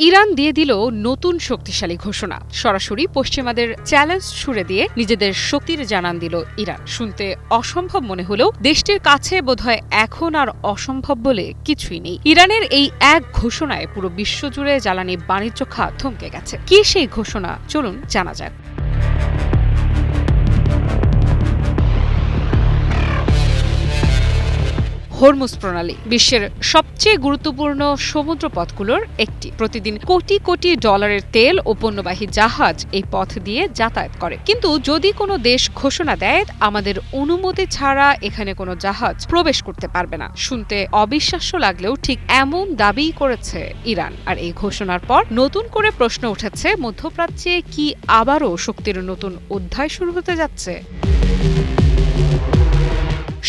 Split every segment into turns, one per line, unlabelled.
Iran দিয়ে দিল নতুন শক্তিশালী ঘোষণা। সরাসরি পশ্চিমাদের চ্যালেঞ্জ ছুড়ে দিয়ে নিজেদের শক্তির জানান দিল ইরান। শুনতে অসম্ভব মনে হলেও দেশটির কাছে বোধহয় এখন আর অসম্ভব বলে কিছুই নেই। ইরানের এই এক ঘোষণায় পুরো বিশ্বজুড়ে জ্বালানি বাণিজ্য খাত থমকে গেছে। কি সেই ঘোষণা, চলুন জানা যাক। হরমুজ প্রণালী বিশ্বের সবচেয়ে গুরুত্বপূর্ণ সমুদ্র পথগুলোর একটি। প্রতিদিন কোটি কোটি ডলারের তেল ও পণ্যবাহী জাহাজ এই পথ দিয়ে যাতায়াত করে। কিন্তু যদি কোনো দেশ ঘোষণা দেয় আমাদের অনুমতি ছাড়া এখানে কোনো জাহাজ প্রবেশ করতে পারবে না, শুনতে অবিশ্বাস্য লাগলেও ঠিক এমন দাবি করেছে ইরান। আর এই ঘোষণার পর নতুন করে প্রশ্ন উঠেছে, মধ্যপ্রাচ্যে কি আবারও শক্তির নতুন অধ্যায় শুরু হতে যাচ্ছে?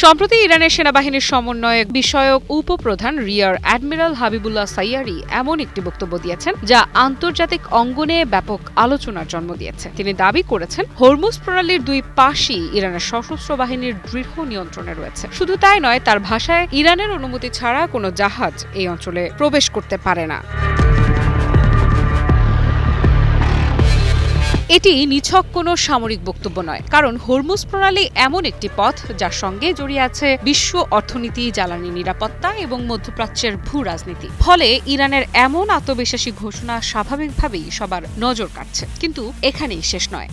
সম্প্রতি ইরানের সেনাবাহিনীর সমন্বয়ক বিষয়ক উপপ্রধান রিয়ার অ্যাডমিরাল হাবিবুল্লাহ সাইয়ারি এমন একটি বক্তব্য দিয়েছেন যা আন্তর্জাতিক অঙ্গনে ব্যাপক আলোচনার জন্ম দিয়েছে। তিনি দাবি করেছেন, হরমুজ প্রণালীর দুই পাশই ইরানের সশস্ত্র বাহিনীর দৃঢ় নিয়ন্ত্রণে রয়েছে। শুধু তাই নয়, তার ভাষায় ইরানের অনুমতি ছাড়া কোনো জাহাজ এই অঞ্চলে প্রবেশ করতে পারে না। এটি নিছক কোনো সামরিক বক্তব্য নয়, কারণ হরমুজ প্রণালী এমন একটি পথ যার সঙ্গে জড়িয়ে আছে বিশ্ব অর্থনীতি, জ্বালানি নিরাপত্তা এবং মধ্যপ্রাচ্যের ভূ রাজনীতি। ফলে ইরানের এমন আত্মবিশ্বাসী ঘোষণা স্বাভাবিকভাবেই সবার নজর কাটছে। কিন্তু এখানেই শেষ নয়।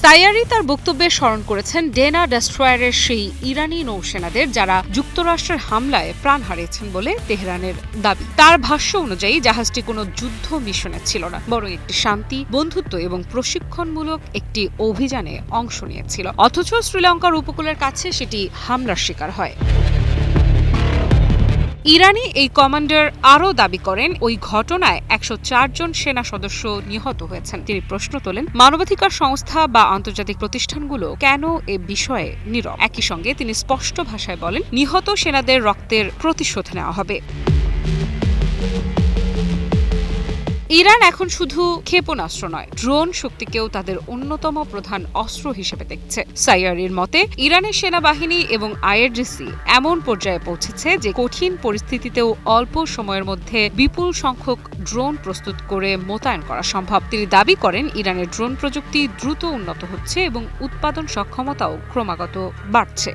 সাইয়ারি তার বক্তব্যে স্মরণ করেছেন ডেনা ডেস্ট্রয়ারের সেই ইরানি নৌসেনাদের যারা যুক্তরাষ্ট্রের হামলায় প্রাণ হারিয়েছেন বলে তেহরানের দাবি। তার ভাষ্য অনুযায়ী জাহাজটি কোনো যুদ্ধ মিশনে ছিল না, বরং একটি শান্তি, বন্ধুত্ব এবং প্রশিক্ষণমূলক একটি অভিযানে অংশ নিয়েছিল। অথচ শ্রীলঙ্কার উপকূলের কাছে সেটি হামলার শিকার হয়। ইরানি এই কমান্ডার আরও দাবি করেন, ওই ঘটনায় ১০৪ জন সেনা সদস্য নিহত হয়েছেন। তিনি প্রশ্ন তোলেন, মানবাধিকার সংস্থা বা আন্তর্জাতিক প্রতিষ্ঠানগুলো কেন এ বিষয়ে নীরব? একই সঙ্গে তিনি স্পষ্ট ভাষায় বলেন, নিহত সেনাদের রক্তের প্রতিশোধ নেওয়া হবে। ইরান এখন শুধু ক্ষেপণাস্ত্র নয়, ড্রোন শক্তিকেও তাদের অন্যতম প্রধান অস্ত্র হিসেবে দেখছে। সাইয়ারির মতে, ইরানের সেনাবাহিনী এবং আইআরজিসি এমন পর্যায়ে পৌঁছেছে যে কঠিন পরিস্থিতিতেও অল্প সময়ের মধ্যে বিপুল সংখ্যক ড্রোন প্রস্তুত করে মোতায়েন করা সম্ভব। তিনি দাবি করেন, ইরানের ড্রোন প্রযুক্তি দ্রুত উন্নত হচ্ছে এবং উৎপাদন সক্ষমতাও ক্রমাগত বাড়ছে।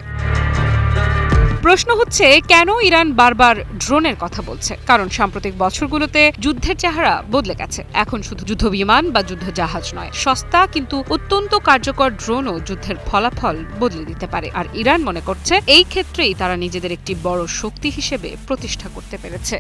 প্রশ্ন হচ্ছে, কেন ইরান বারবার ড্রোনের কথা বলছে? কারণ সাম্প্রতিক বছরগুলোতে যুদ্ধের চেহারা বদলে গেছে। এখন শুধু যুদ্ধবিমান বা যুদ্ধ জাহাজ নয়, সস্তা কিন্তু অত্যন্ত কার্যকর ড্রোনও যুদ্ধের ফলাফল বদলে দিতে পারে। আর ইরান মনে করছে এই ক্ষেত্রেই তারা নিজেদের একটি বড় শক্তি হিসেবে প্রতিষ্ঠা করতে পেরেছে।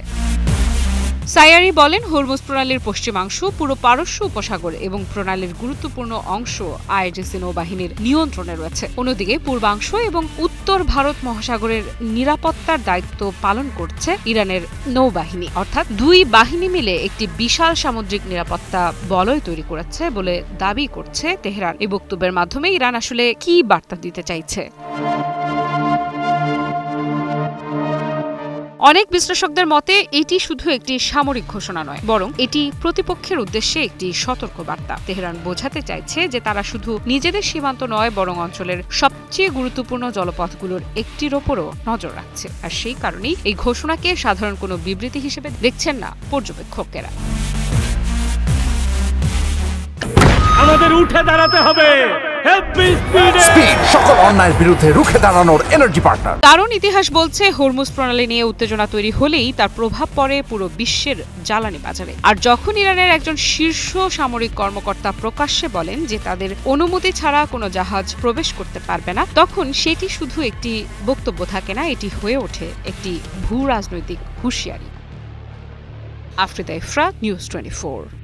সাইয়ারি বলেন, হরমুজ প্রণালীর পশ্চিমাংশ পুরো পারস্য উপসাগর এবং প্রণালীর গুরুত্বপূর্ণ অংশ আইআরজিসি নৌবাহিনীর নিয়ন্ত্রণে রয়েছে। অন্যদিকে পূর্বাংশ এবং উত্তর ভারত মহাসাগরের নিরাপত্তার দায়িত্ব পালন করছে ইরানের নৌবাহিনী। অর্থাৎ দুই বাহিনী মিলে একটি বিশাল সামুদ্রিক নিরাপত্তা বলয় তৈরি করেছে বলে দাবি করছে তেহরান। এই বক্তব্যের মাধ্যমে ইরান আসলে কি বার্তা দিতে চাইছে? অনেক বিশ্লেষকদের মতে এটি শুধু একটি সামরিক ঘোষণা নয়, বরং এটি প্রতিপক্ষের উদ্দেশ্যে একটি সতর্ক বার্তা। তেহরান বোঝাতে চাইছে যে তারা শুধু নিজেদের সীমান্ত নয়, বরং অঞ্চলের সবচেয়ে গুরুত্বপূর্ণ জলপথগুলোর একটির ওপরও নজর রাখছে। আর সেই কারণেই এই ঘোষণাকে সাধারণ কোনো বিবৃতি হিসেবে দেখছেন না পর্যবেক্ষকেরা।
আমাদের উঠে দাঁড়াতে হবে।
সকল অন্যায়ের বিরুদ্ধে রুখে দাঁড়ানোর এনার্জি পার্টনার।
কারণ ইতিহাস বলছে, হরমুজ প্রণালী নিয়ে উত্তেজনা তৈরি হলেই তার প্রভাব পড়ে পুরো বিশ্বের জ্বালানি বাজারে। আর যখন ইরানের একজন শীর্ষ সামরিক কর্মকর্তা প্রকাশ্যে বলেন যে তাদের অনুমতি ছাড়া কোনো জাহাজ প্রবেশ করতে পারবে না, তখন সেটি শুধু একটি বক্তব্য থাকে না, এটি হয়ে ওঠে একটি ভূ রাজনৈতিক হুঁশিয়ারি। আফরিদা ইফরাত, নিউজ 24।